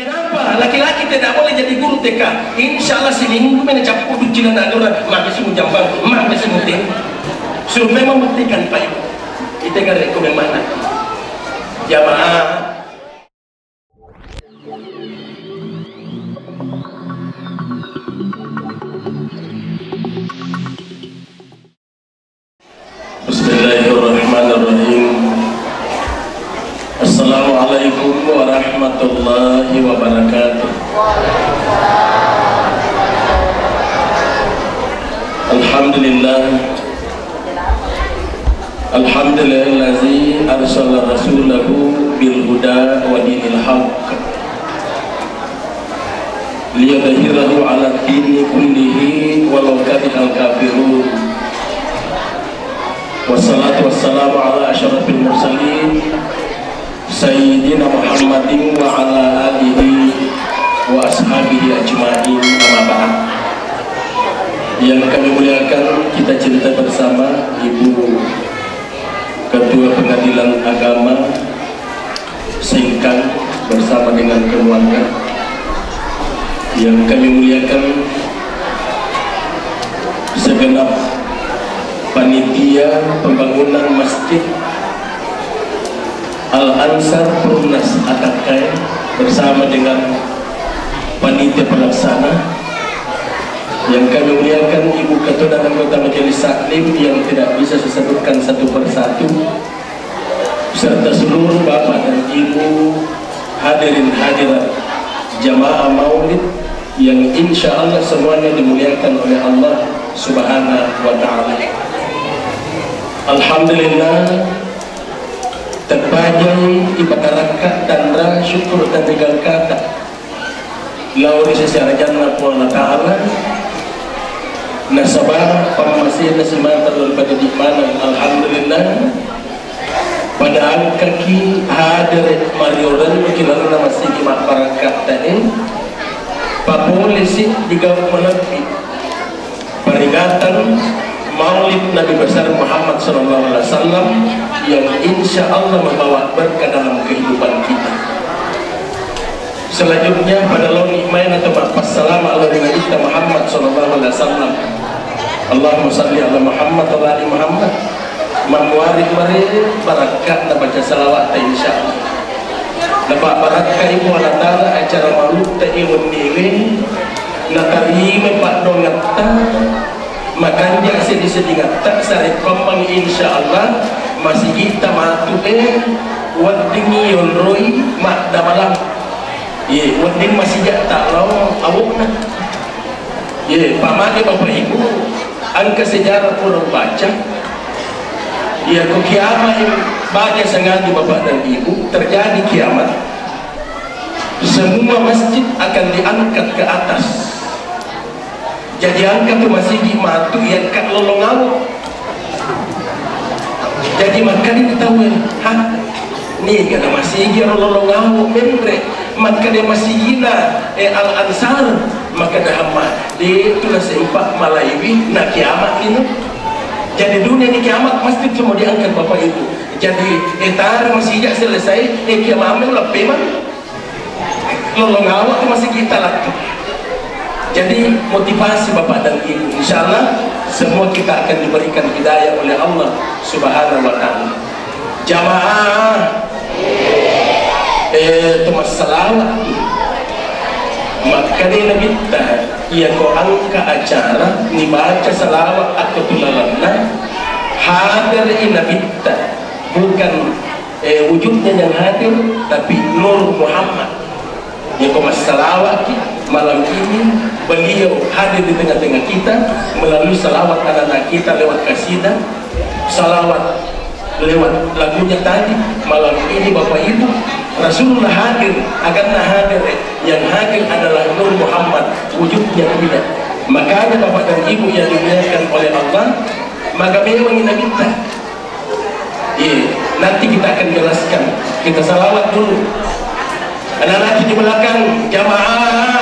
Kenapa? Laki-laki tidak boleh jadi guru TK. Insya Allah seminggu mana campur ducilan agora, mak besi mu jambang, mak besi mu ting. Survei membuktikan Pak Ibu. Kita kan rekomend mana? Jamaah. Bismillahirrahmanirrahim. Assalamualaikum warahmatullahi wabarakatuh. Alhamdulillah. Alhamdulillazi arsala rasulahu bil huda wa dinil haqq liyudhhirahu 'ala dini kullihi walau karihal kafirun. Wassalatu wassalamu ala asyrafil mursalin Sayyidina Muhammadin wa ala alihi wa ashabihi ajma'in, amma ba'd. Yang kami muliakan, kita cerita bersama Ibu Ketua Pengadilan Agama Singkang bersama dengan keluarga. Yang kami muliakan segenap panitia pembangunan Masjid Al-Ansar Perumnas Atakai bersama dengan panitia pelaksana. Yang kami muliakan Ibu Ketua dan anggota Majelis Taklim yang tidak bisa saya sebutkan satu persatu, serta seluruh Bapak dan Ibu hadirin hadirat jamaah maulid yang insya Allah semuanya dimuliakan oleh Allah Subhanahu wa Ta'ala. Alhamdulillah, terpajang ibadah rakaat dan syukur dan tegal kata lauri secara jannah Allah Ta'ala nasabah pamasih nasiman terlalu pada di mana. Alhamdulillah, pada kaki hadir marioran berkilang nama sigi makbarakat tadi polisi juga menepi peringatan Maulid Nabi besar Muhammad SAW yang insya Allah membawa berkah dalam kehidupan kita. Selanjutnya pada launi main atau Assalamu ala Nabi Muhammad SAW. Allahumma salli ala Muhammad wa ali Muhammad. Memuarik mari barakat dan baca salawat insya Allah. Lepas barakat ibu Allah Ta'ala acara maulid ta'imun nilai natarime pak dongata makanya sedih-sedih tak sari pemang insya Allah masih kita matu wadingi yonroi mak damalam ye wading masih jatah lau awukna ye pamane bapak ibu angka sejarah pun baca ya ke kiamat baca sengaja bapak dan ibu terjadi kiamat, semua masjid akan diangkat ke atas. Jadi angkat ke masjid matu yang kat lolongawu. Jadi maka diketahui, nih kena masjid yang lolongawu membre, maka dia masjidina Al-Ansar, maka dah hamad. Dia itulah sempat Malawi nak kiamat ini. Jadi dunia ini kiamat masjid semua diangkat bapak ibu. Jadi etar masjid selesai, kiamat lepas man. Lolongawu masih kita lakukan. Jadi motivasi bapak dan ibu, insya Allah semua kita akan diberikan hidayah oleh Allah Subhanahu wa Ta'ala. Jamaah temas salawat maka dia kita ia ko angka acara ni baca salawat atau tulalana hadir ina kita bukan wujudnya yang hadir tapi Nur Muhammad ya ko salawat malam ini beliau hadir di tengah-tengah kita melalui salawat anak-anak kita lewat kasidah, salawat lewat lagunya tadi. Malam ini Bapak Ibu Rasulullah hadir, akan hadir, yang hadir adalah Nur Muhammad, wujudnya tidak. Makanya Bapak dan Ibu yang dimuliakan oleh Allah, maka memang ini kita. Nanti kita akan jelaskan. Kita salawat dulu. Anak-anak di belakang jamaah.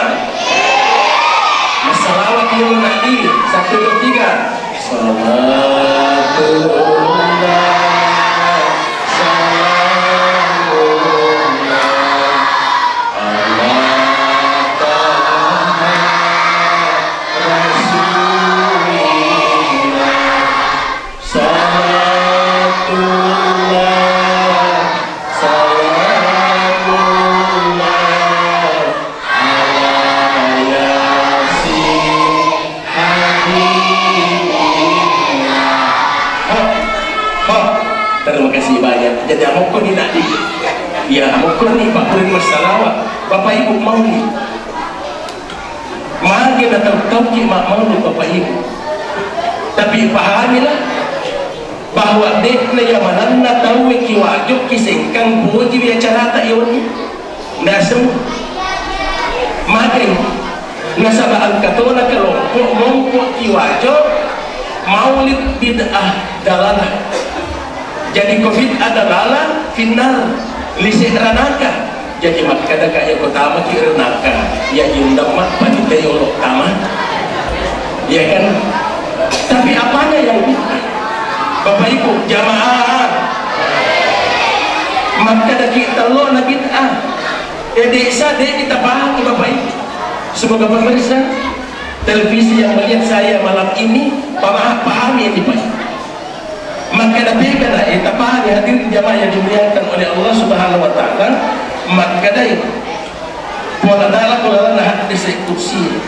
Salawat yang nanti 1, 2, 3. Salatullah. Allah jadi amok ni nak di ya amok ni Pak Purin masalah Bapak Ibu mau ni magi datang tahu ki mak mau ni Bapak Ibu tapi pahamilah bahwa dek na yamanan na tahu ki wajib ki sengkang puji dia cara tak yoni nasem magi nasabaan katona kelompok mongkok ki wajib maulid bid'ah dalalah jadi covid adalah final lisik ranaka jadi mak kada kaya pertama ki ranaka ya indam mak panitia olok tama ya kan tapi apanya yang bid'ah Bapak Ibu jamaah maka kada kita lo na bid'ah ya desa dek kita paham Bapak Ibu semoga pemirsa televisi yang melihat saya malam ini pahami ini Pak maka dapatkan kita pahami hadirin jamaah yang dimuliakan oleh Allah Subhanahu wa taala maka dai wala ta'ala qala hadis kursi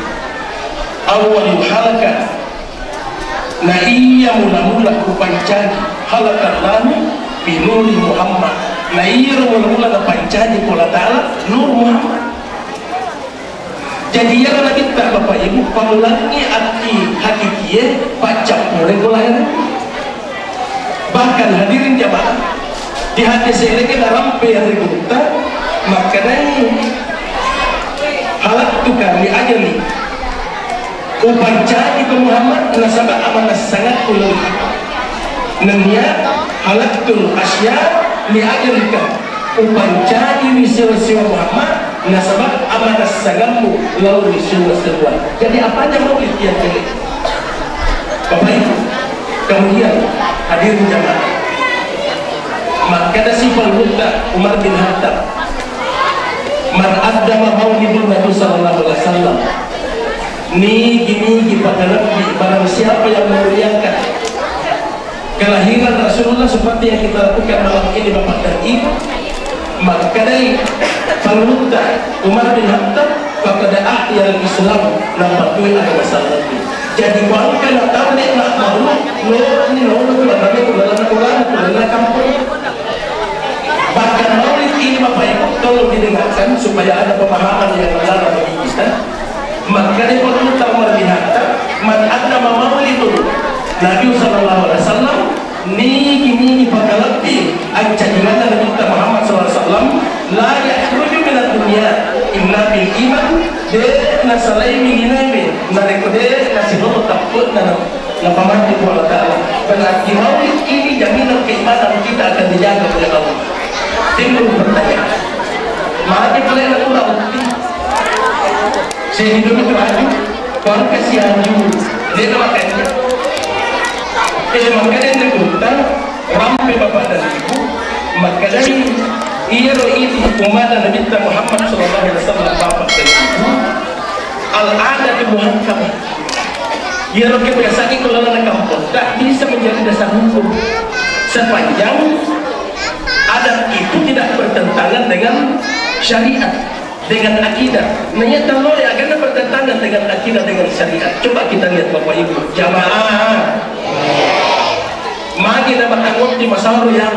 awal halaka na iya mula-mula kupancani halaka lani binuri Muhammad na iya mula-mula kupancani qala ta'ala nur Muhammad jadi yang lagi tak Bapak Ibu pangulangi arti hakikiyah pacak mulai golayan bahkan hadirin jamaah di hati saya lagi dalam peyari guna maknanya halak itu kami aja nih upancani ke Muhammad nasabah amanah sangat ulang nanya halak itu asya li aja nih upancani siwa Muhammad nasabah amanah sangatmu lalu siwa jadi apanya mau yang pilih Bapak Ibu kemudian hadirin jamaah maka ada sifat Buddha Umar bin Khattab man addama maulidun Nabi sallallahu alaihi wasallam ni gini pada Nabi barang siapa yang memuliakan kelahiran Rasulullah seperti yang kita lakukan malam ini Bapak dan Ibu maka dari Buddha Umar bin Khattab kepada ahyal Islam nampak duit ada masalah jadi kalau kena tahu ni nak mahu ini kampung bahkan maulid ini Bapak Ibu tolong didengarkan supaya ada pemahaman yang benar bagi kita maka dia perlu tahu melihat man ada maulidun Nabi sallallahu alaihi wasallam ni kini pada lebih ancaman Nabi Muhammad sallallahu alaihi wasallam la yakhruju min dunya illa bil iman de nasalai mininabe narekode nasibo takut na pamati ko Allah Taala berarti maulid ini jaminan keimanan kita akan dijaga oleh Allah timbul pertanyaan mati boleh nak kurang saya hidup itu aju orang kasih aju dia makannya makanya terguna ramai Bapak dan Ibu maka dari iya ini umat Nabi Muhammad sallallahu alaihi wasallam Bapak dan Ibu al-adat muhakkamah iya kebiasaan kalau dalam kampung tak bisa menjadi dasar hukum sepanjang adat itu tidak bertentangan dengan syariat dengan akidah nanya kalau ya karena bertentangan dengan akidah dengan syariat coba kita lihat Bapak Ibu jamaah magi dapat tanggung di masalah yang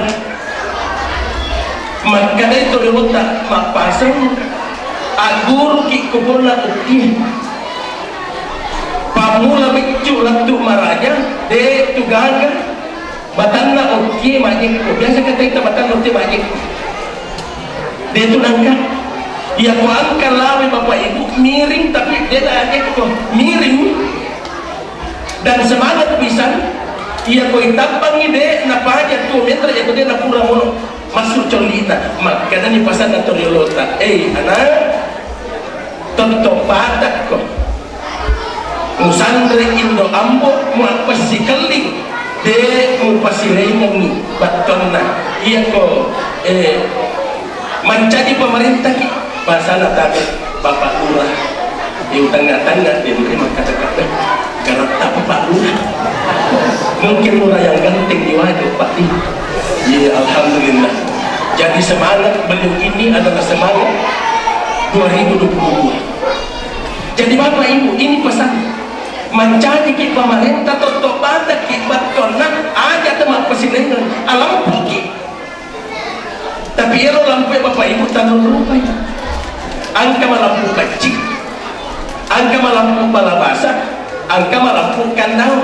maka itu letak mapasang agur ki kupurna ukti pamula bicu laktu maraja de tugaga batanna ukti majik biasa kita batanna ukti majik de itu nangka dia ko angkat lawe Bapak Ibu miring tapi dia dah kok miring dan semangat pisan ia ko itapang ide na paja tu meter ya ko dia na pura mono masuk colita maka ni pasan na toriolota anak tonto padak ko musandre indo ambo mu pasikeling de mu pasirein ni batonna ia ko mencari pemerintah ki pasana tadi Bapak Lurah di tengah-tengah dia menerima kata-kata karena tak Bapak Lurah mungkin Lurah yang genting di wajah Pak ya Alhamdulillah jadi semangat beliau ini adalah semangat 2022 jadi Bapak Ibu ini pesan mencari ki pemerintah toto pada ki batona aja teman presiden alam pergi Tapi ero lampu bapak ibu tanam rupa ya. Angka lampu kecil, angka lampu balabasa, angka lampu kandang.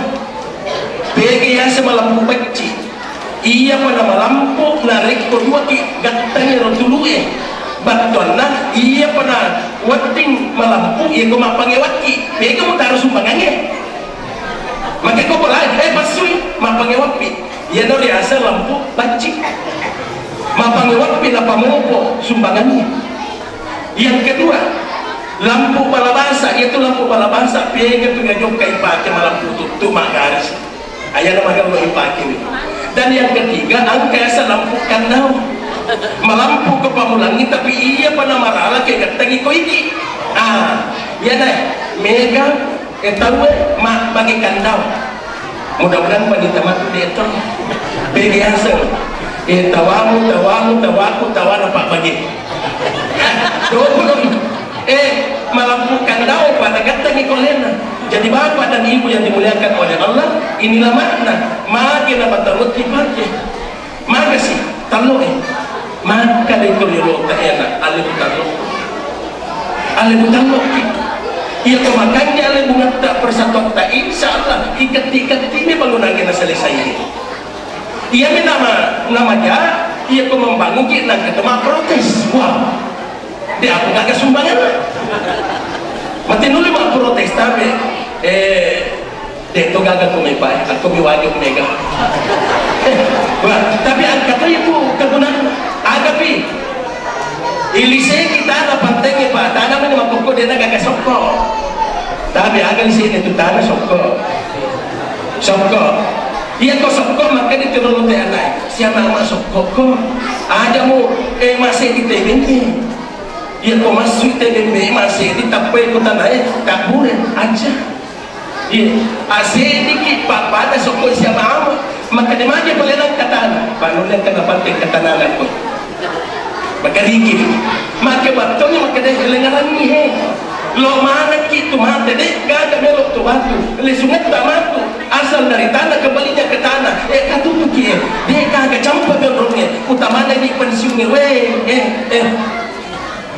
Bagi yang sama lampu kecil, iya pada lampu narik kedua ki gatanya rotulu batona iya pada wating malampu iya ko mapangewaki bagi mo taruh sumbangannya maka ko pala pasui mapangewapi iya no riasa lampu bacik mapangewapi na pamupo sumbangannya. Yang kedua lampu balabasa itu lampu balabasa bagi pengajok kay pake malampu tutu magaris ayah nama kalau ipake. Dan yang ketiga angka sa lampu kandang malampu ke pamulangi tapi iya pada marala kayak tangi ko iki ya deh mega tahu mak bagi kandang mudah-mudahan wanita matu itu bagi hasil tawaku tawana pak bagi malampu kandang pada tangi ko lena. Jadi bapak dan ibu yang dimuliakan oleh Allah, inilah makna makin apa tarut dipakai maka sih tahu maka itu lihat tak enak alih bukan iya kemakanya alih bunga tak persatuan tak insya Allah ikat ini bangunan kita selesai iya namanya iya kau membangun kita ketemu protes wah dia aku gak sumbangan mati nulis mak protes tapi itu gagal kumipai aku miwajib mega tapi angkatnya itu kegunaan agapi ilise kita ada pantengnya pak tanah ini makoko dia gak sokko tapi agak sini itu tanah sokko iya kok sokko maka diturun teh anak siapa nama sokko aja mu masih di TBM iya kok masuk TBM masih di tapai kota naik kaburen aja iya asih dikit pak pada sokko siapa amat maka di mana pelelang katana panulan kena penting katana aku maka dikit maka batunya maka deh lengaran nih lo mana gitu mati deh gak ada melok tuh batu lesungat tak matu asal dari tanah kembalinya ke tanah katutup dia kagak campur gendrongnya utamanya di pensiunnya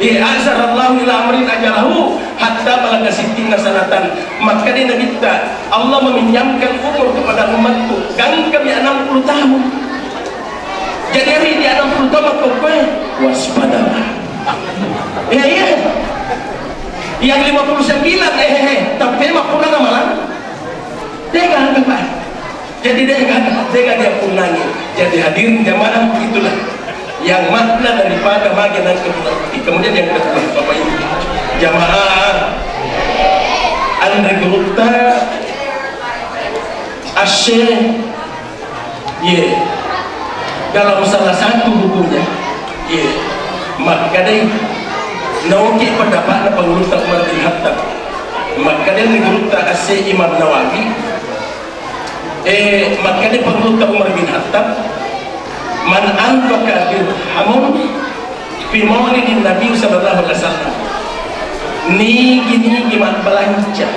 Azharallahu ila amrin ajalahu hatta balaga sittina sanatan maka dia minta Allah meminjamkan umur kepada umatku kan kami 60 tahun jadi hari di 60 tahun kau waspadalah iya yang 59 tapi mah pulang amalan dia gak apa jadi dia pulangi jadi hadirin jamaah itulah yang makna daripada bagian dan kemudian yang kedua Bapak Ibu jamaah Andre Gurupta Asyik dalam salah satu bukunya maka dia nauki pendapat Gurupta Umar bin Khattab maka dia Gurupta Asyik Imam Nawawi maka dia Gurupta Umar bin Khattab man anfaka dirhamun fi maulidin Nabi sallallahu alaihi wasallam nigi mak belanja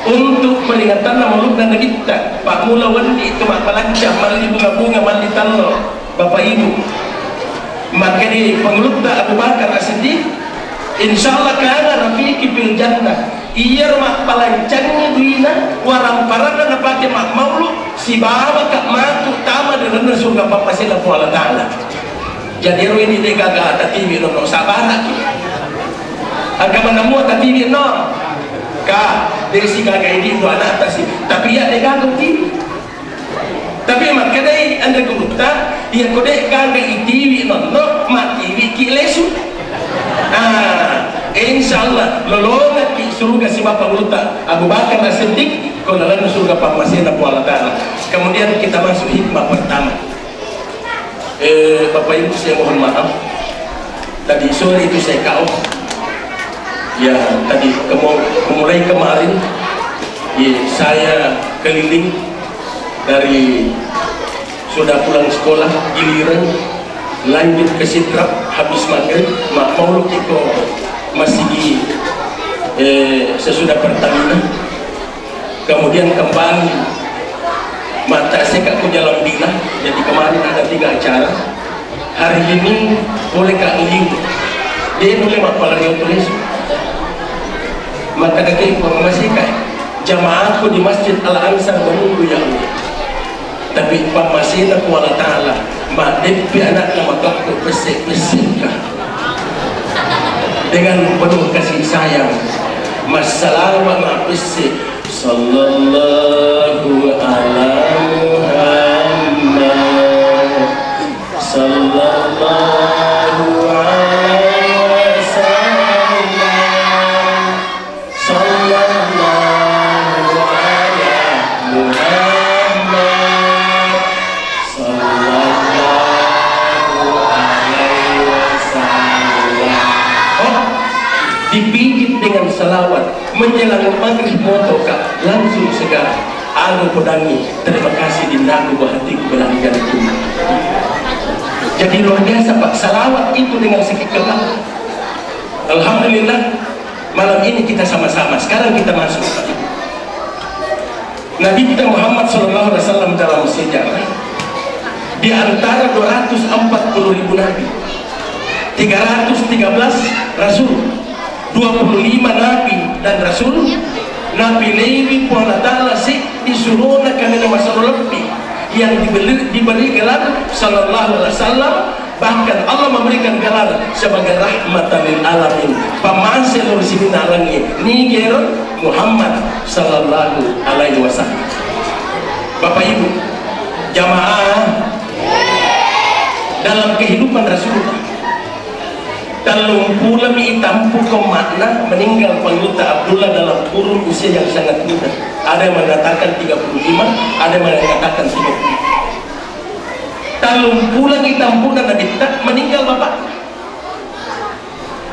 untuk peringatan maulid Nabi kita pak mula wandi itu mak belanja mali bunga-bunga mali tanlo Bapak Ibu maka di Gurupta Abu Bakar As-Siddiq insyaallah kana rafiqi fil jannah iya mak palancangnya duina warang parana napake mak maulud si bawa kak matu tama dengan surga Bapak Sallallahu Alaihi Wasallam jadi ini dia gagal tatiwi no sabar agak menemuan tatiwi no kak dari si gagal ini itu anak atas tapi ya dia gagal TV tapi maka dia anda Gurupta dia kode gagal TV no mak TV kilesu insyaallah lolongan di surga si Bapak Gurupta Abu Bakar As-Siddiq kalau dalam surga Pak Masih Allah Ta'ala. Kemudian kita masuk hikmah pertama. Bapak Ibu saya mohon maaf tadi sore itu saya kau ya tadi mulai kemarin saya keliling dari sudah pulang sekolah giliran lanjut ke Sidrap habis maghrib mau kiko masih di sesudah Pertamina kemudian kembali mata saya ke jalan Bina jadi kemarin ada 3 acara hari ini oleh Kak Liu dia boleh mapalagi tulis maka ada informasi kak jamaahku di Masjid Al-Ansar menunggu ya Allah, tapi masih nak wala ta'ala depi anak nama kakku pesik-pesik dengan penuh kasih sayang masalah ma pesik sallallahu alaihi Muhammad sallallahu alaihi wasallam sallallahu alaihi Muhammad sallallahu alaihi wasallam. Oh, dipijit dengan salawat menjelang maghrib moto kak langsung segar anu pedangi terima kasih dindaku bahatiku belanggan itu. Jadi luar biasa pak salawat itu dengan sekitar. Alhamdulillah malam ini kita sama-sama. Sekarang kita masuk Nabi kita Muhammad SAW dalam sejarah di antara 240.000 nabi 313 rasul 25 nabi dan rasul Nabi Lewi Puala Ta'ala disuruh karena masalah lebih yang diberi gelar sallallahu alaihi wasallam, bahkan Allah memberikan gelar sebagai rahmatan lil alamin pamansel sini nalangi ni gero Muhammad sallallahu alaihi wasallam. Bapak Ibu jamaah dalam kehidupan Rasulullah dalam pula tampu ke makna meninggal Panuta Abdullah dalam kurun usia yang sangat muda. Ada yang mengatakan 35, ada yang mengatakan 30. Dalam pula tampu dan Nabi meninggal bapak.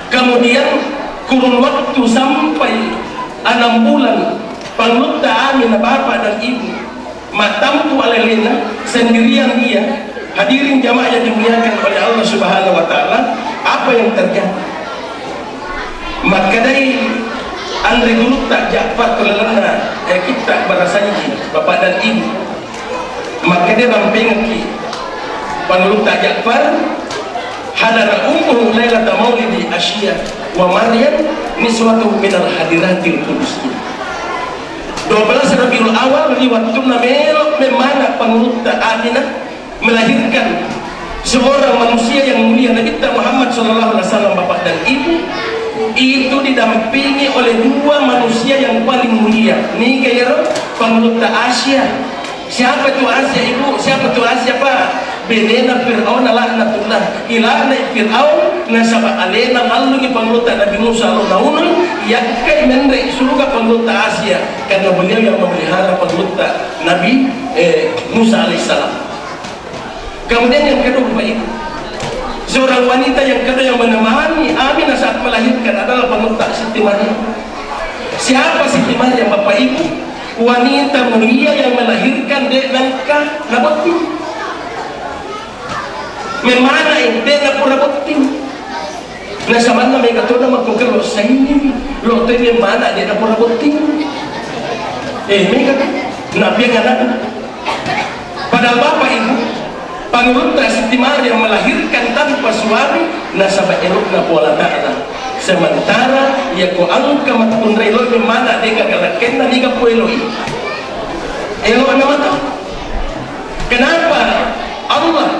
Kemudian kurun waktu sampai 6 bulan Panuta Aminah bapak dan ibu matampu alelena sendirian dia. Hadirin jamaah yang dimuliakan oleh Allah Subhanahu wa taala, apa yang terjadi? Maka dari Andre dulu tak Ja'far kelelana kita berasanji bapak dan ibu. Maka dia ramping ki panulu tak Ja'far hadara ummu lailata maulidi Asya wa Maryam niswatu minal hadiratil qudusiyah. 12 Rabiul Awal liwatuna melok memana panulu tak Aminah melahirkan seorang manusia yang mulia Nabi Muhammad SAW bapak dan ibu itu didampingi oleh 2 manusia yang paling mulia. Ini kaya Panuta Asya. Siapa tu Asya ibu? Siapa tu Asya pak? Benena Fir'aun laknatullah ilana Fir'aun nasaba alena lalu ni Panuta Nabi Musa al-Naunul yakai mendek surga Panuta Asya karena beliau yang memelihara Panuta Nabi Musa alaihissalam. Kemudian yang kedua Bapak Ibu, seorang wanita yang kedua yang menemani Aminah saat melahirkan adalah Panuta Siti Maryam. Siapa Siti Maryam Bapak Ibu? Wanita mulia yang melahirkan nangkah nabati. Memana ente napura boti. Nah sama nama yang kata nama kau kalau saya ini lo tu memana dia napura boti. Mereka nabi yang anak. Padahal Bapak Ibu Panuta Siti Maryam melahirkan tanpa suami nasabah elok na Puala Ta'ala. Sementara ya ko angka matpunray lo mana deka kalaken na diga po eloi. Elok na mata. Kenapa Allah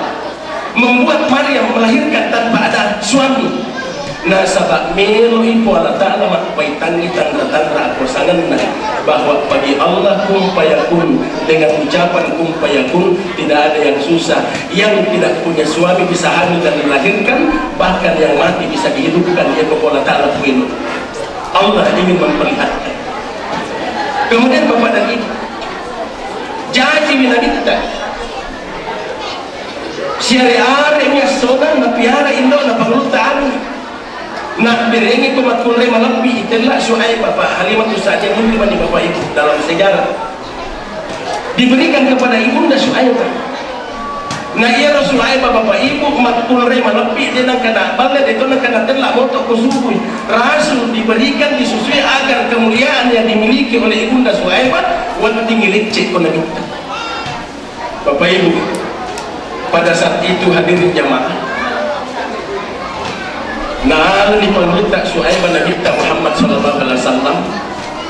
membuat Maryam melahirkan tanpa ada suami? Nasabah meloi Puala Ta'ala makpaitan ni tanda-tanda aku sangan bahwa bagi Allah kun fayakun, dengan ucapan kun fayakun tidak ada yang susah. Yang tidak punya suami bisa hamil dan dilahirkan, bahkan yang mati bisa dihidupkan. Dia Puala Ta'ala puinu. Allah ingin memperlihatkan. Kemudian Bapak dan Ibu jadi bila kita syariat ini soda na piara indo na Panuta Aminah nak berengi pematkulai malapi itulah Syuaib Bapak Halimatu Sa'diyah menerima di Bapak Ibu dalam sejarah diberikan kepada ibunda Syuaib. Nah ia Rasulullah Bapak Ibu matkulai malapi dia nak kena balik itu nak kena telak motok kusubui Rasul diberikan disusui agar kemuliaan yang dimiliki oleh ibunda Syuaib waktu tinggi lecek kena minta. Bapak Ibu pada saat itu hadirin jamaah Nah, ni pangita Su'aib Nabi Muhammad sallallahu alaihi wasallam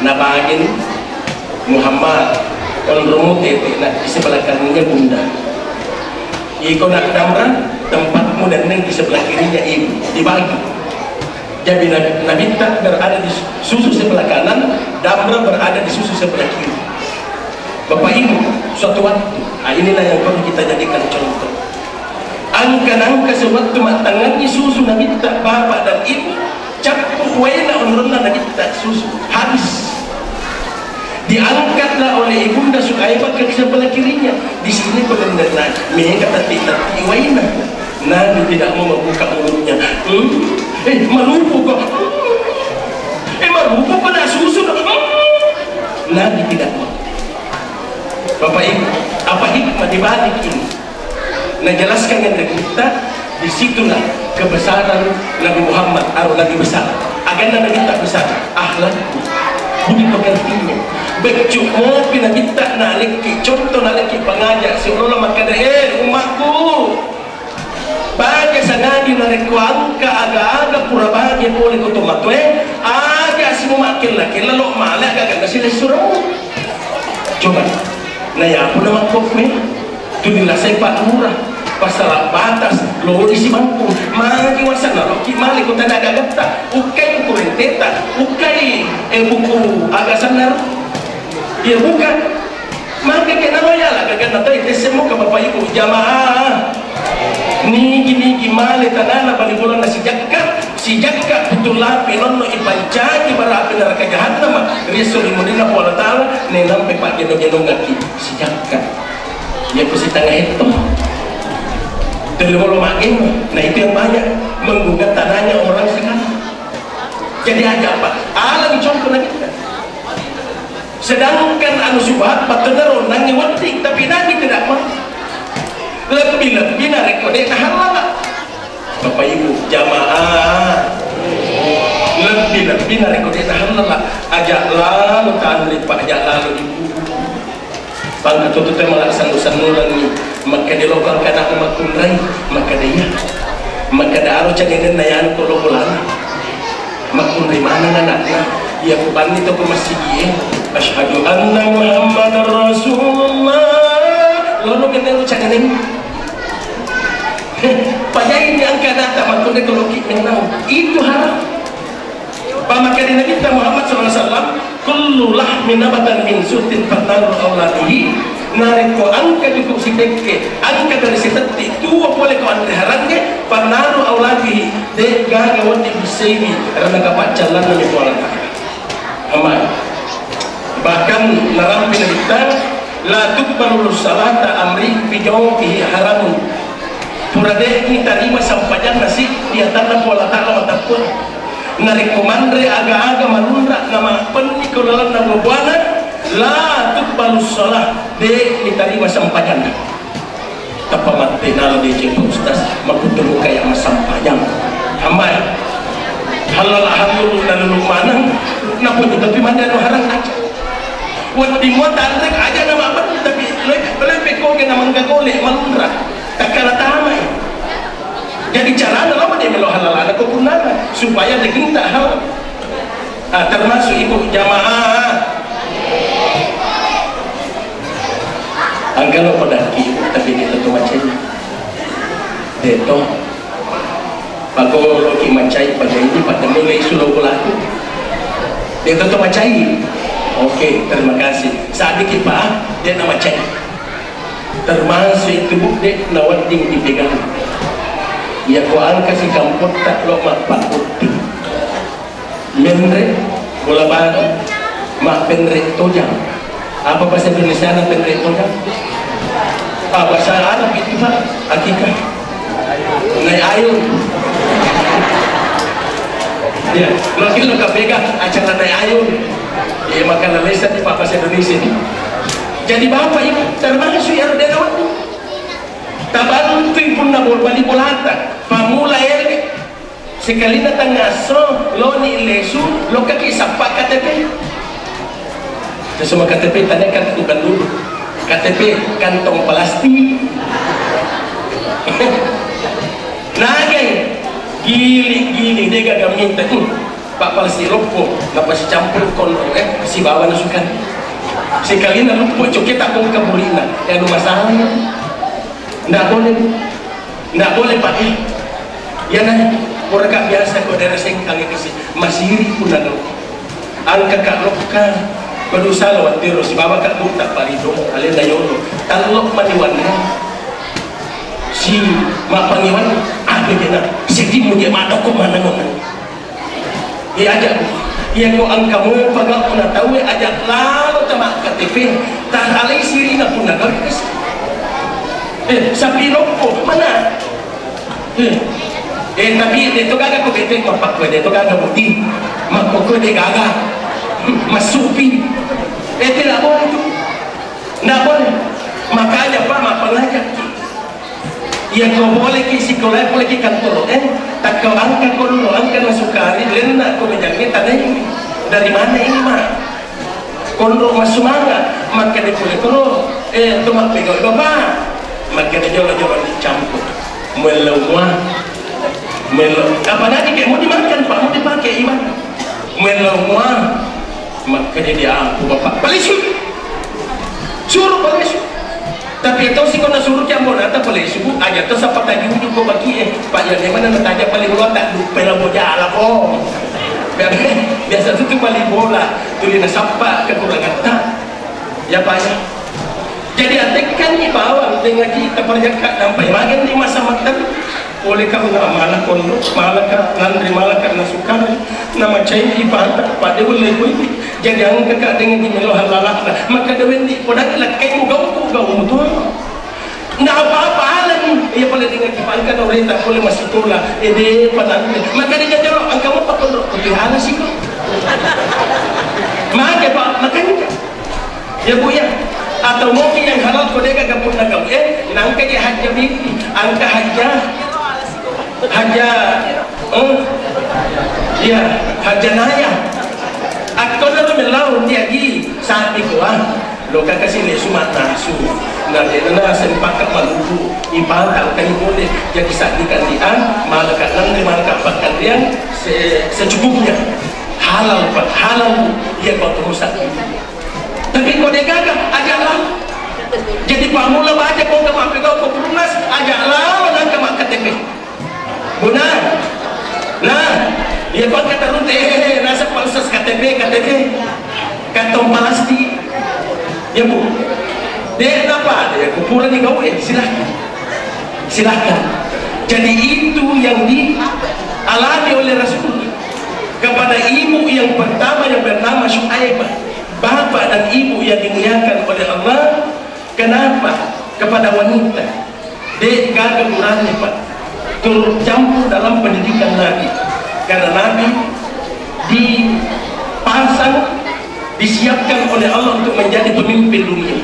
nabagin Muhammad kon rumute nak di sebelah kanannya bunda. Iko nak damra tempatmu dan neng di sebelah kirinya ibu dibagi. Jadi Nabi berada di susu sebelah kanan, damra berada di susu sebelah kiri. Bapak Ibu, suatu waktu, inilah yang perlu kita jadikan contoh. Angka-angka sewaktu matangannya susu Nabi bapak dan ibu, cakup wena onrona Nabi susu habis. Diangkatlah oleh ibunda Su'aibah ke sebelah kirinya. Di sini benar-benar mereka tati-tati wena. Nabi tidak mau membuka mulutnya. Malupu kok. Malupu kok nak susu. Nabi tidak mau. Bapak Ibu, apa hikmah dibalik ini? Nah, jelaskan yang kita di situlah kebesaran Nabi Muhammad atau Nabi besar. Agenda Nabi tak besar, akhlak, budi pekertinya. Becuk mopi Nabi tak naliki, contoh naliki pengajak seolah maka umatku. Baga sanadi nareku angka aga-aga pura bahagia boleh kutumat aga semua makin laki lalu malah agak kasih suruh. Coba, nah ya aku nama kokme, tu dilasai Pak Lurah, pasal batas, lo isi mampu, magi wasana lo kimali kau tak ada gata, ukai buku renteta, ukai buku agak sanar, dia bukan, maka kena loyal agak nanti itu semua ke Bapak Ibu jamaah. Niki male tanana bali bola na si jakka betul lapi nonno ipancaki bara api neraka jahannam risul imudina Allah taala ne nampe pak geno ngaki si jakka ya kusi tangah itu terlalu makin. Nah itu yang banyak menggugat tanahnya orang sekarang. Jadi ada apa alam contoh kita, sedangkan anu subhat betul nangi wanti tapi nanti tidak mau lebih narekode halal. Bapak Ibu jamaah lebih narekode halal ajak lalu tahan pak ajak lalu ibu bangga tutup malah sanu-sanu lagi maka dia lokal kada makunrai maka dia maka dah harus jadi nayan kalau bulan makunrai mana anaknya ya kubani itu ke masjid asyhadu anna muhammadar rasulullah lalu kita ucap ini Pajai ini angka data maksudnya kalau kita menang itu haram. Pemakai Nabi Muhammad SAW kullu lahmin nabatan min sutin fataru awladihi nareko angka cukup si teke angka dari si teti tua boleh kau andre harangnya panaru awladihi de gaga wati bisemi karena kapak jalan Nabi Muhammad aman. Bahkan narampi Nabi la tuqbalu salata amri bijawfihi haramun purade ini terima sampajan nasi dia tanam pola taklah matakun narikomandre aga-aga malundra nama penikolan nama buana la tuqbalus salah de diterima sampajan tapa mati nalo de jeng ustaz makutemu kayak sampajan hamai halal hamdul dan lumanan napa tapi mana harang aja wati mo tanrek aja nama apa tapi lebih kok nama ngagole malundra takkan tamai. Jadi cara apa dia melo halal ada kekurangan supaya daging tak halal. Termasuk ibu jamaah. Angkalo pada ki tapi kita tu macam deto. Bago loki macai pada ini pada mulai sudah berlaku. Deto tu macai. Okey, terima kasih. Saat ini Pak, dia nama macai. Termasuk itu bukti nawading dipegang ya kuan kasih kamput tak lo mak pak putih menre bola baru mak penre tojang apa bahasa Indonesia nak penre tojang bahasa Arab itu pak hakikah naik ayun ya lo kilo pegang acara naik ayun ya makanan lesa di bahasa Indonesia jadi bapak ibu termasuk yang ada waktu tabantu pun na borbali bolata pamula ele sekali na tangaso lo ni lesu lo kaki sapak KTP semua KTP tanya kan bukan dulu KTP kantong plastik nagai gili dia gak minta Pak Palsi lopo napa si campur kon si bawa nasukan sekali na lupo coket akong kabulina ano masalah nggak boleh Pak yan na pura biasa ko dari sengkang kasi masiri po na ang kakalok ka Padusa lawan terus si baba kak buta parido alin na yolo talok maniwan na si mapangiwan ada kena sedih mo dia madok ko manangon iya aja iya ko ang kamu pagak ko na tahu aja lalu tama KTP tak alay siri na po na gawin sabi ko mana tapi dito gaga ko bete mapakwe dito gaga buti makoko de gaga masupi tidak boleh itu tidak boleh makanya Pak mapangajak ya kau boleh ki sekolah boleh ki kantor tak kau angkat kau dulu angkat masukari lena kau menjadi tanah ini dari mana ini Mak kondro masuk mana maka dia boleh kau itu mak pegang Bapak maka dia jauh-jauh dicampur melemah apa nanti kayak mau dimakan Pak mau dipakai iman melemah maka dia aku Bapak palisu suruh palisu tapi itu sih kena suruh campur atau palisu aja tuh siapa tadi ujung kau bagi Pak yang mana nanya paling luar tak pernah boja ala kok biasa itu paling bola tulis siapa kekurangan tak ya Pak ya jadi atekan di bawah dengan kita perjakat sampai makin di masa maktab oleh karena malah kondo malah nandri malah karena sukar nama cair ibadah pada boleh boleh jadi ang kakak dengan di meloh halalah maka dewen di podak lak kayu gau betul nggak apa-apa alam ia boleh dengan kipankan oleh tak boleh masih tola ede padan maka dia jorok ang kamu pak kondo pelihara sih kok maka Pak makanya ya Bu ya atau mungkin yang halal kode gak pun nagam nangka dia haja bibi angka haja ya haja naya aku lalu melau tiagi saat itu lo kakak sini sumat nasu nanti nana sempakat maluku ibadah kan boleh jadi saat dikandian malah nanti malah kapan kalian secukupnya halal Pak halal ya kau terus tapi kode gagah ajaklah jadi pamula baca kau ke mampir kau perunas ajaklah dan ke mak KTP benar nah ya kau kata rute nasa palsas KTP kantong plastik ya Bu dia apa dia kupuran di kau silahkan jadi itu yang dialami oleh Rasul kepada ibu yang pertama yang bernama Syuaibah bapak dan ibu yang dimuliakan oleh Allah kenapa kepada wanita dia gak kurangnya Pak turut campur dalam pendidikan Nabi karena Nabi dipasang disiapkan oleh Allah untuk menjadi pemimpin dunia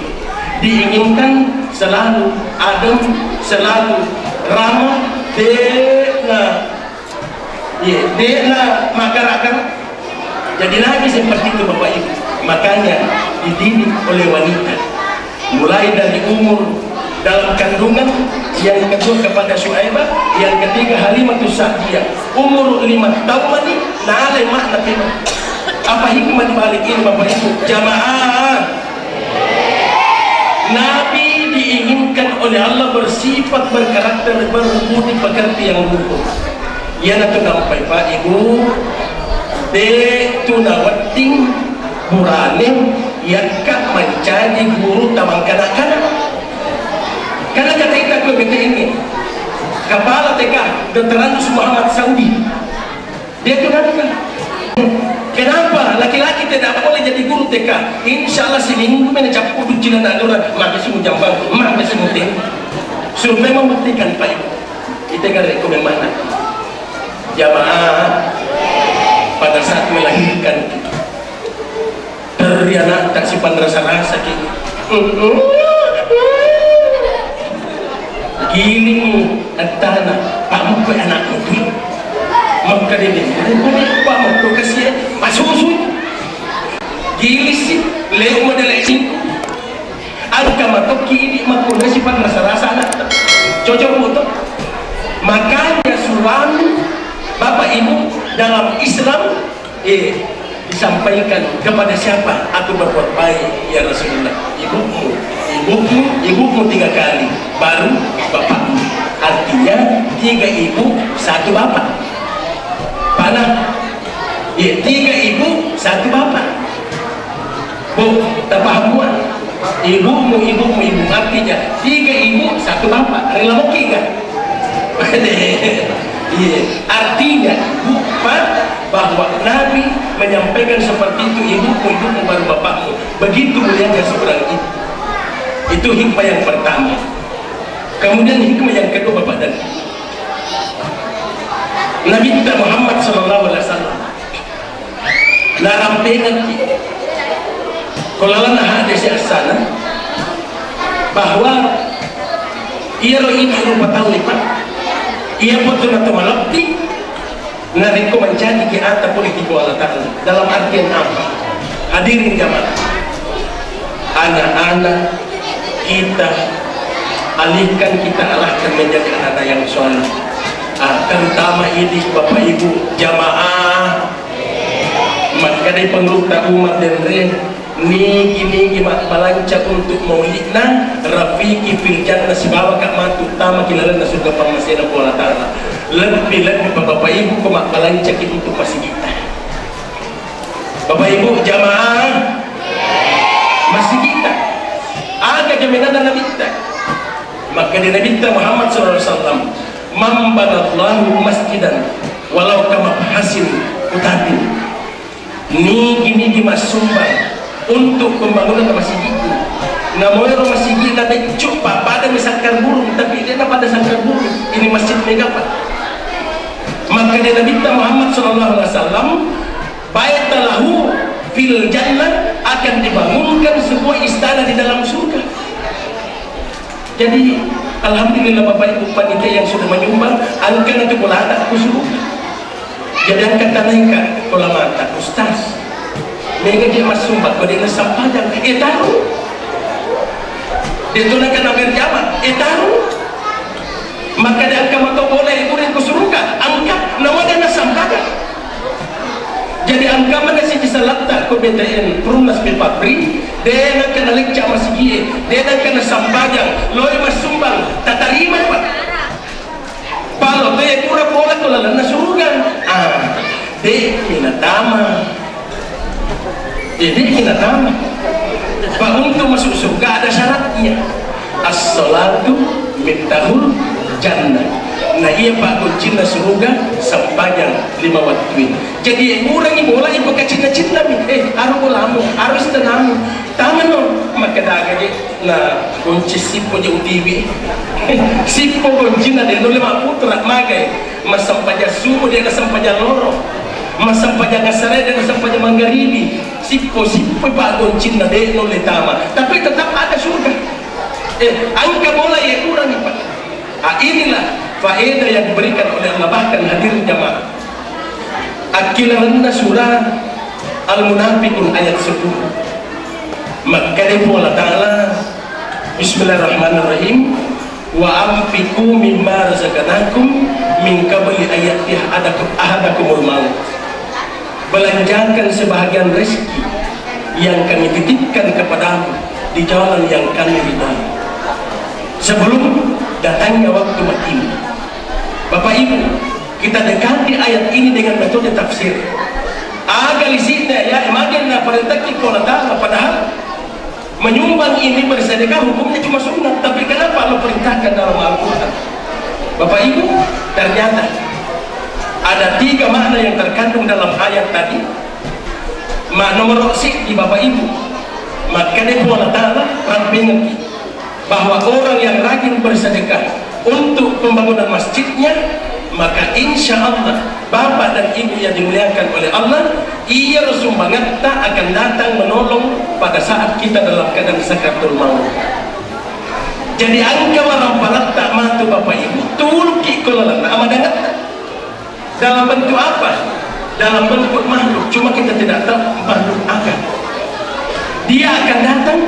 diinginkan selalu adem selalu ramah dia masyarakat jadi Nabi seperti itu Bapak Ibu makanya dididik oleh wanita mulai dari umur dalam kandungan yang kedua kepada Syuaibah yang ketiga Halimatus Sa'diyah umur 5 tahun ini nalai makna tema apa hikmah dibalik ini Bapak Ibu jamaah Nabi diinginkan oleh Allah bersifat berkarakter berbudi pekerti yang luhur ya nak nampai Pak Ibu de tunawating buranin yakak mencari guru tamang kanak-kanak karena kata kita ini kepala TK Dr. Andus Muhammad Saudi dia tunangan kenapa laki-laki tidak boleh jadi guru TK insya Allah seminggu menecap kudu jilan aluran maka semua jambang maka semua tim survei membuktikan Pak Ibu kita kan rekomend mana jamaah pada saat melahirkan dari anak tak simpan rasa-rasa gitu gini antara Pak Mukwe anak itu maka dia Pak Mukwe kasih masuk gini sih leo model ini angka matok kini makanya simpan rasa-rasa anak cocok untuk makanya suami Bapak Ibu dalam Islam disampaikan kepada siapa aku berbuat baik ya Rasulullah? Ibumu 3 kali, baru bapakmu. Artinya 3 ibu 1 bapak. Panah, 3 ibu 1 bapak. Bu, tak paham buat? Ibu artinya 3 ibu 1 bapak. Rela mungkin kan? Artinya bukan bahwa Nabi menyampaikan seperti itu, ibumu baru bapakmu. Begitu mulianya seorang ibu. Itu hikmah yang pertama. Kemudian hikmah yang kedua, Bapak dan Ibu, Nabi kita Muhammad SAW larang pengen kalau lana ada si asana bahwa ia ini rupa tahu lipat ia betul atau malakti nariko menjadi ke atas politik Allah Ta'ala. Dalam artian apa? Hadirin jamaah, anak-anak kita alihkan, kita arahkan menjadi anak yang soleh. Terutama ini Bapak Ibu jamaah, maka dari pengeluta umat dan niki malancak untuk maulidna rafiki fil jannah sibawa kak matu utama kilalan surga pamasena Allah Ta'ala. Lebih Bapak Ibu kemak malancak untuk masih kita. Bapak Ibu jamaah masih kita ada jaminan Nabi kita. Maka di Nabi kita Muhammad SAW, mambanallahu masjidan walau kama hasin utatin, niki masumbang untuk pembangunan masjid itu. Namanya masjid ini ada coba pada misalkan burung, tapi dia pada sangkar burung. Ini masjid mengapa? Maka di Nabi kita Muhammad SAW, baitalahu fil jannah, akan dibangunkan sebuah istana di dalam surga. Jadi alhamdulillah Bapak Ibu panitia yang sudah menyumbang, angka nanti pola anak kusuk. Jadi angka tanahkan pola mata ustaz. Mereka dia mas sumbang, kalau dia sampah jangan taruh. Dia tunaikan hampir jaman, taruh. Maka dia angka mata bola itu yang kusurukan, angka nama dia sampah. Jadi angka mana sih bisa letak ke BTN Perunas Pepapri, dia nak kena lecak masih dia, dia nak kena sampajang, loy mas sumbang, tak terima Pak. Kalau dia kurang bola kalau lana surugan, dia kena tama, Pak. Untuk masuk surga ada syaratnya, as-salatu miftahul jannah. Nah iya Pak, kuncinya surga sampajang 5 waktu. Jadi kurangi bola ibu ke cinta-cinta harus bolamu, harus tenamu taman no. Maka dah aja nah kunci sipo je UTV sipo kuncinya dia no 5 putra magai mas sampaja sumu dia ke sampaja loro, mas sampaja kasare dia ke sampaja manggaribi, sipo Pak kuncinya dia no letama, tapi tetap ada surga. Angka bola ya kurangi Pak. Inilah faedah yang diberikan oleh Allah. Bahkan hadirin jamaah, akilanna surah Al-Munafiqun ayat 10, maka dia Allah Ta'ala bismillahirrahmanirrahim, wa anfiqu mimma razaqnakum min qabli ayati ahadakumul maut, belanjakan sebahagian rezeki yang kami titipkan kepadamu di jalan yang kami ridhai sebelum datangnya waktu mati. Bapak Ibu, kita dekati ayat ini dengan metode tafsir. Agar isinya ya imagine perintah kita Ta'ala, padahal menyumbang ini bersedekah hukumnya cuma sunat, tapi kenapa Allah perintahkan dalam Al-Quran? Bapak Ibu, ternyata ada 3 makna yang terkandung dalam ayat tadi. Makna nomor di Bapak Ibu, maka Allah Ta'ala rampingan bahwa orang yang rajin bersedekah untuk pembangunan masjidnya, maka insya Allah Bapak dan Ibu yang dimuliakan oleh Allah, ia sumbangan tak akan datang menolong pada saat kita dalam keadaan sakaratul maut. Jadi angka marampalat tak matu Bapak Ibu tulki kolalan amadangat dalam bentuk apa? Dalam bentuk makhluk, cuma kita tidak tahu makhluk apa. Dia akan datang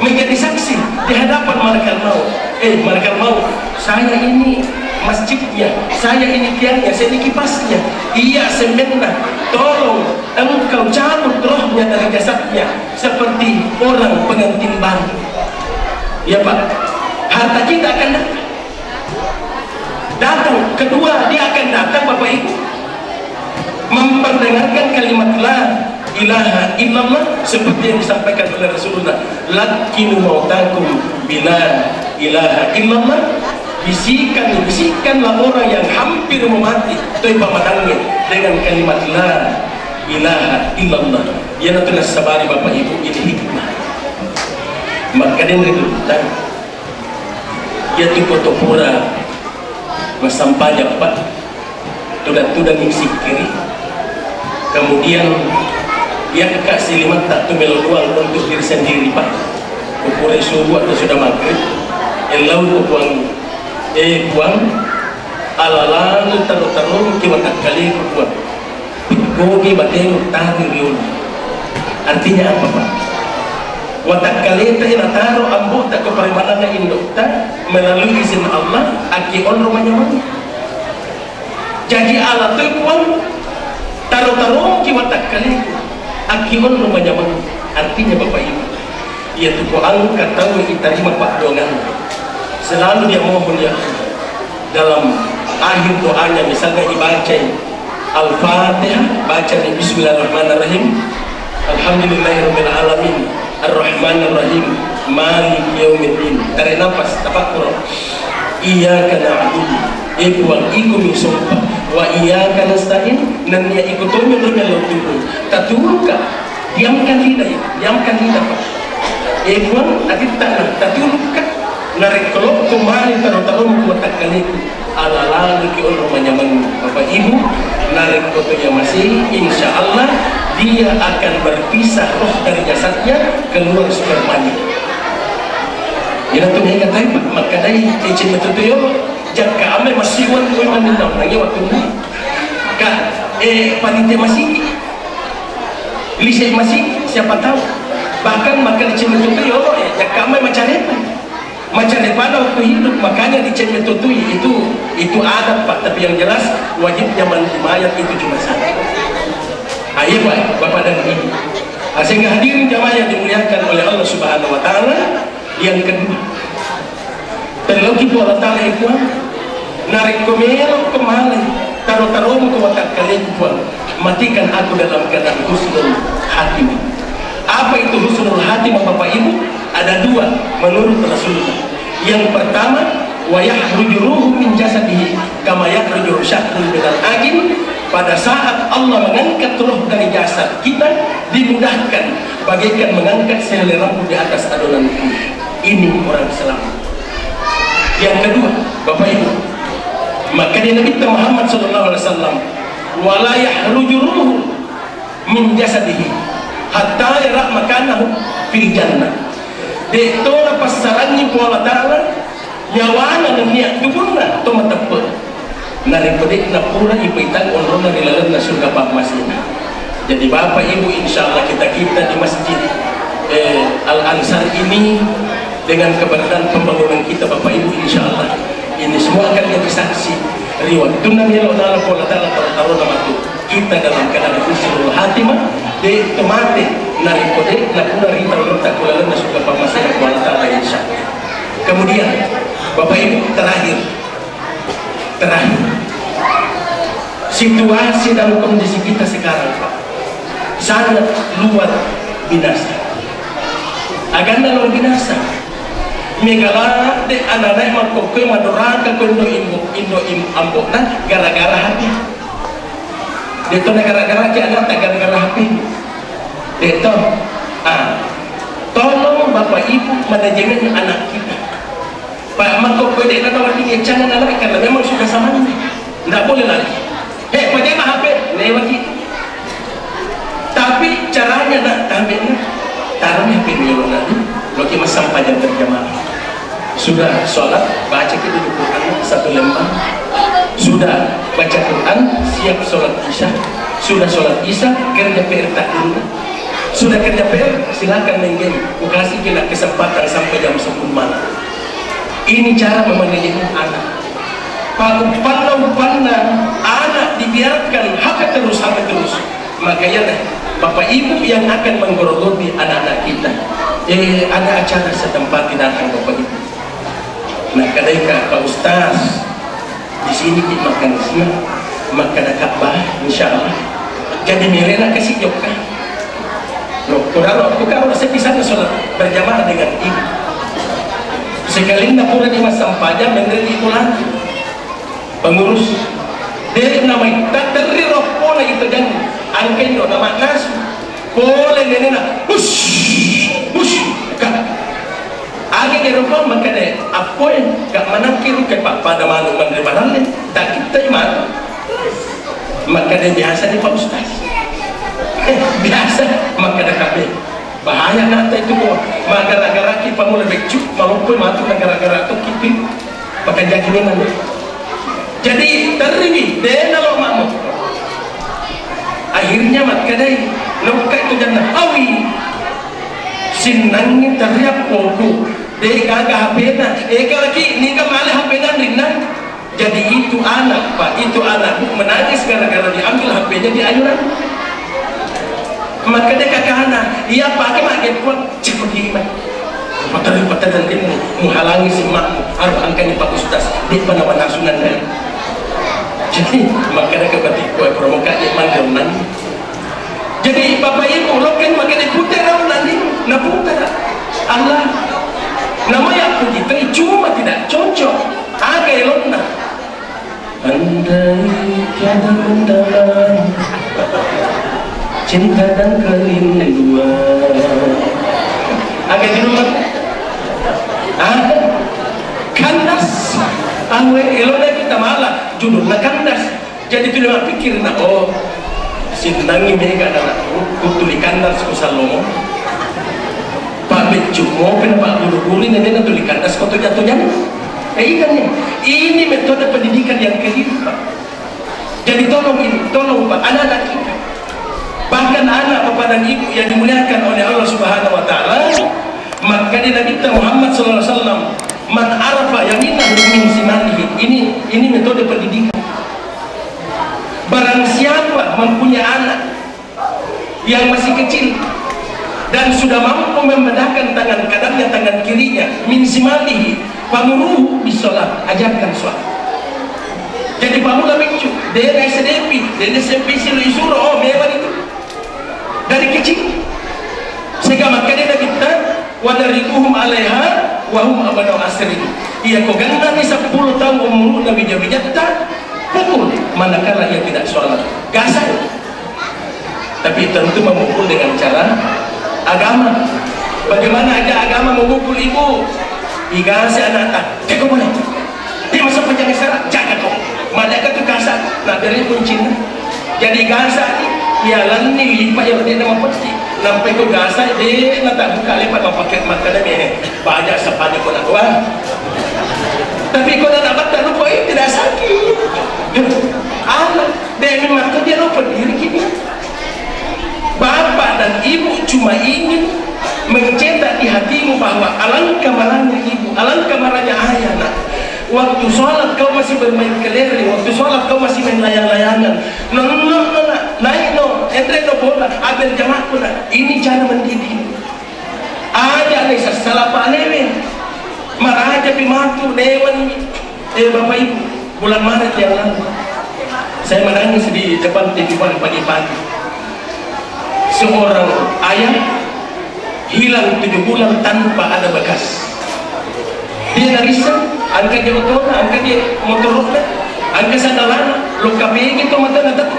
menjadi saksi di hadapan malaikat maut. Malaikat maut, saya ini masjidnya, saya ini tiangnya, saya ini kipasnya, iya semennya, tolong engkau cabut rohnya dari jasadnya seperti orang pengantin baru. Ya Pak, harta kita akan datang. Kedua, dia akan datang Bapak Ibu memperdengarkan kalimat la ilaha illallah seperti yang disampaikan oleh Rasulullah, lakinu mautakum bila ilaha illallah. Bisikanlah orang yang hampir mati itu pamadangnya dengan kalimat la ilaha illallah. Ya natulah sabari Bapak Ibu, ini hikmah. Maka dia itu dan dia tu koto pura masampanya Pak tudang isi kiri, kemudian dia kasih lima tak tu meloduang untuk diri sendiri Pak. Kupure subuh atau sudah maghrib elau kupuang buang alalan taruh kiwatak kali kupuang gogi bateng tahu riul. Artinya apa Pak? Watak kali itu taruh ambu tak keperimanan induk tak melalui izin Allah aki on rumahnya mana. Jadi alat tu buang taruh kiwatak kali aki on rumahnya mana. Artinya Bapak Ibu, ia tu angkat tahu kita terima Pak dongan. Selalu dia mohon ya dalam akhir doanya, misalnya dibaca Al-Fatihah, baca di Bismillahirrahmanirrahim, Alhamdulillahirabbil alamin, Ar-Rahmanirrahim, Maliki yaumiddin. Tarik nafas, tafakkur. Iyyaka na'budu, buang iku misumpa, wa iyyaka nasta'in, nan ya iku tonyo lalu taturuka. Diamkan lidah Pak. Buang adit tanah taturuka. Narik kelop kembali taruh kuatak kaliku ala lalu ki on rumahnya Bapak Ibu narik fotonya masih, insya Allah dia akan berpisah roh dari jasadnya keluar spermanya. Ina tu ni kata Pak, maka dari cicing betul yo jaka ame masih wan ko manindam lagi waktu ni ka panitia masih lise masih siapa tahu bahkan makan cicing betul yo jaka ame macam daripada waktu hidup, makanya dicemmetutui itu adab Pak. Tapi yang jelas wajibnya mandi mayat itu cuma satu. Ayo Bapak dan Ibu, sehingga hadirin jamaah yang dimuliakan oleh Allah Subhanahu Wa Taala. Yang kedua, terlebih Allah Taala itu narik komelo kemana taruh ke watak kalian matikan aku dalam keadaan husnul hatimah. Apa itu husnul hatimah Bapak Ibu? Ada dua menurut Rasulullah. Yang pertama, wa yakhruju ruhu min jasadihi kama yakhruju syahrul minal agin. Pada saat Allah mengangkat roh dari jasad kita, dimudahkan bagaikan mengangkat sehelai rambut di atas adonan kulit. Ini orang selamat. Yang kedua, Bapak Ibu, maka dia Nabi Muhammad SAW, wa la yakhruju ruhu min jasadihi hatta yara makanahu fil jannah. Dektora pasarannya Allah Ta'ala nyawana dan niat tubuhna itu matapur narik pedik na pura ipaitan onrona di lalan na surga Pak Masina. Jadi Bapak Ibu, insya Allah kita di masjid Al-Ansar ini dengan keberadaan pembangunan kita Bapak Ibu, insya Allah ini semua akan jadi saksi riwayat tunan ya Allah Ta'ala nama itu kita dalam keadaan husnul hatimah de tomate narik kode na pura rita ulta kulalan na suka pamasaya Allah Ta'ala insya Allah. Kemudian Bapak Ibu, terakhir situasi dan kondisi kita sekarang Pak sangat luar binasa, aganda luar binasa. Megala de anak-anak makokwe madoraka kondo indo ambokna gara-gara hati. Deto gara-gara ki anak gara-gara hati. Deto, tolong Bapak Ibu manajemen anak kita. Pak makokwe de kana wati jangan anak karena memang sudah samanya. Tidak boleh lagi. Pakai HP lewat. Tapi caranya nak ambilnya taruh HP dulu nanti. Loki mas sampai jam berjamaah. Sudah sholat, baca kita di Quran satu lembar. Sudah baca Quran, siap sholat isya. Sudah sholat isya, kerja pertak dulu. Sudah kerja PR, silakan main game. Ku kasih kena kesempatan sampai jam 10 malam. Ini cara memanagement anak. Pak upana anak dibiarkan haka terus. Makanya Bapak Ibu yang akan menggorogoti anak-anak kita. Ada acara setempat datang Bapak Ibu. Nah, kadang Pak Ustaz di sini dimakan siang, makan Ka'bah, insya Allah. Jadi milena kasih jokah. Loh, kalau saya bisa sholat berjamaah dengan ibu. Sekali pura di masa sampahnya mengenai itu lagi. Pengurus dia namanya tak terlihat pola itu dan angkanya nama nasu boleh nenena push kan agak Eropa makanya apa yang gak menakir ke pak pada malu menerima tak kita iman makanya biasa di Pak Ustaz biasa makanya kabeh bahaya nanti itu kok gara-gara kita mulai becuk malu pun mati gara-gara itu kita maka jadi mana jadi terini dena lo mamu akhirnya mat kadai lokak itu jannah awi sinangnya teriak poku deh gagah hapena lagi ni kan malah hapena rinang jadi itu anak pak itu anak menangis gara-gara diambil HP-nya di ayunan maka dia kakak anak iya pakai makin kuat cepat gimana patah dan ini menghalangi si makmu harus angkanya Pak Ustaz di mana nasunan dari jadi makanya kebatik kue promokasi mangganan jadi Bapak Ibu loken makanya putar nanti na putar Allah nama yang begitu cuma tidak cocok agak elokna andai tiada mendalam cinta dan kerinduan agak di rumah kandas awe elokna kita malah judulnya kandas jadi tu dia pikir nak oh sinangi mereka anak kutuli kandas kusalomo pak becumo pernah pak guru-guru ini nak tuli kandas kau tu jatuhnya ikan ini metode pendidikan yang keliru pak jadi tolong pak anak-anak kita bahkan anak bapak dan ibu yang dimuliakan oleh Allah Subhanahu Wa Taala maka di Nabi Muhammad SAW man arafa yaminahu min simanihi ini metode pendidikan barang siapa mempunyai anak yang masih kecil dan sudah mampu membedakan tangan kanannya tangan kirinya min simanihi pamuruhu bisolat ajarkan sholat jadi pamula bicu dia SDP dia SMP silu suruh oh memang itu dari kecil sehingga makanya kita wadaribuhum alaiha wahum abadau asri iya kok ganda nih 10 tahun umur nabi jabijatta pukul manakala ia tidak sholat gasan tapi tentu memukul dengan cara agama bagaimana aja agama memukul ibu igasi anak tak kau boleh dia masuk panjang isyarat jangan kau malaikat itu kasar nah dari kuncinya jadi gasa ya lani lipat yang dia nama pasti sampai kau gasa dia nak tak buka lipat kau pakai makanan ni banyak sepanjang kau nak keluar tapi kau nak batal lupa tidak sakit anak dia memang tu dia lupa diri kini bapak dan ibu cuma ingin mencetak di hatimu bahwa alangkah marahnya ibu alangkah marahnya ayah nak waktu sholat kau masih bermain kelereng waktu sholat kau masih main layang-layangan naik entre bola ambil jamaah pun ini cara mendidik aja nih salah pak newen marah aja pimatu newen bapak ibu bulan Maret yang lalu saya menangis di depan TV pagi-pagi seorang ayah hilang 7 bulan tanpa ada bekas dia narisa angkat dia motor angkat dia motor angkat sandalan luka begini itu mata natak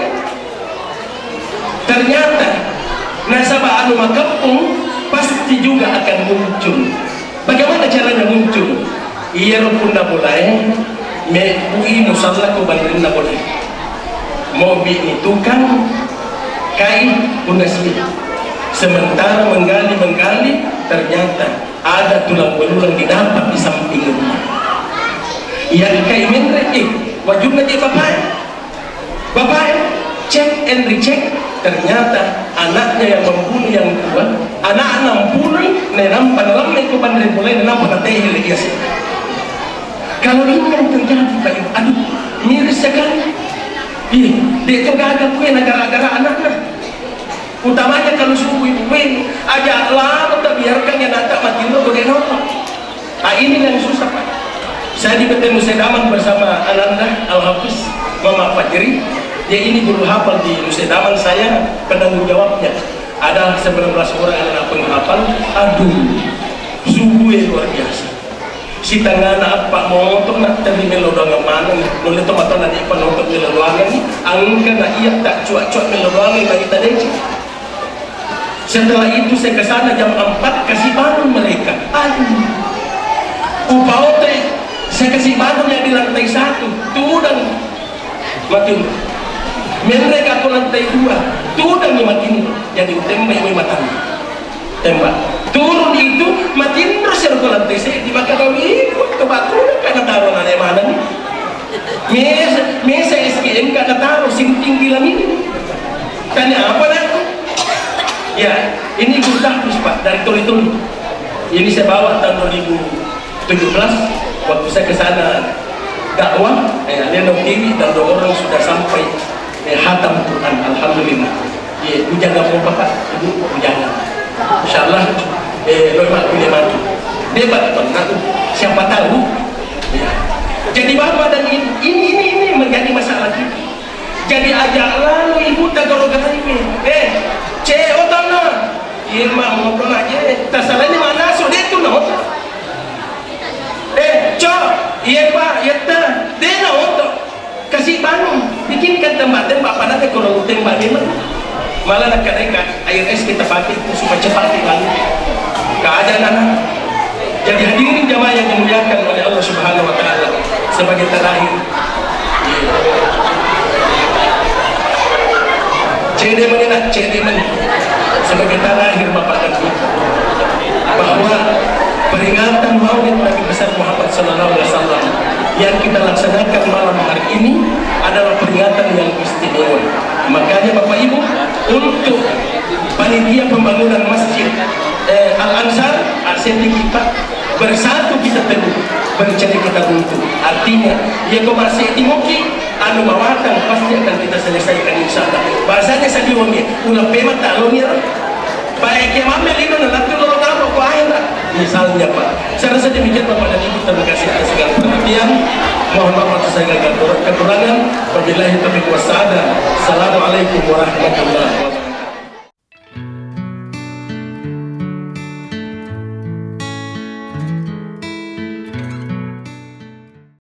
ternyata nasabah anu makampung pasti juga akan muncul bagaimana caranya muncul iya pun nak boleh UI musalla ko bandirin na boleh mobil ini tukang kain pun sementara menggali ternyata ada tulang belulang didapat di samping rumah yang kain menrek wajibnya dia bapak cek and recheck ternyata anaknya yang membunuh yang tua, anak 60 nenam panalam itu pandai mulai nenam panateh lagi sih. Kalau ini yang terjadi Pak Ibu, aduh miris sekali. Iya, dia itu gagal kue negara-negara anaknya. Utamanya kalau suku ibu kue aja lama tak biarkan yang datang mati lo boleh nonton. Nah ini yang susah Pak. Saya di PT Nusedaman bersama Ananda Al-Hafiz Mama Fajri. Dia ini guru hafal di Nusedaman, saya penanggung jawabnya. Ada 19 orang anak penghafal. Aduh, suhu luar biasa. Si tangan apa mau untuk nak tadi melodongan mana nih? Boleh tomato nanti penonton melodongan ni, angka nak iya tak cuak-cuak melodongan lagi tadi. Setelah itu saya ke sana jam 4 kasih bangun mereka. Aduh, upaote saya kasih bangun yang di lantai 1, tudang makin. Mereka aku lantai 2, tudang ni makin. Jadi tembak yang matang, tembak. Turun itu makin terus yang ke lantai saya di maka kami ikut ke batu karena taruh ada mana nih. Mesa SKM karena taruh sing tinggi lah ini. Tanya apa nak? Ya, ini guru tahfiz Pak dari Turi-Turi. Ini saya bawa tahun 2017 waktu saya ke sana dakwah. Lihat kiri dan 2 orang sudah sampai hatam Quran, alhamdulillah. Ya, menjaga pompa Pak, ibu menjaga. Insyaallah, lemak boleh mati. Debat pernah, siapa tahu. Ya. Jadi bapak dan ini menjadi masalah kita. Jadi ajak lalu ibu tak gara-gara ini. Otana, imam ngobrol aja. Tasalah ini mana sudah itu no. Iya Pak, iya tak. Dia no kasih bangun, bikinkan tembak-tembak pada kalau tembak dia malah nak kadang air es kita pakai supaya cepat dilalu keadaan anak. Jadi hadirin jamaah yang dimuliakan oleh Allah Subhanahu Wa Taala, sebagai terakhir cedemen sebagai terakhir Bapak dan Ibu, bahwa peringatan Maulid Nabi besar Muhammad Sallallahu Alaihi Wasallam yang kita laksanakan malam hari ini adalah peringatan yang istimewa. Makanya Bapak Ibu, untuk panitia pembangunan masjid Al-Ansar Arsenti kita bersatu, kita teguh berencana kita untuk artinya ya kau masih timoki anu mawatan pasti akan kita selesaikan insyaallah. Bahasanya sadiwongi ulah pema talonnya baik yang ambil itu nanti lo apa kau akhirat misalnya Pak. Saya rasa demikian Bapak dan Ibu, terima kasih atas segala perhatian. Mohon maaf atas segala kekurangan. Wabillahi taufiq wassalam. Assalamualaikum warahmatullahi wabarakatuh.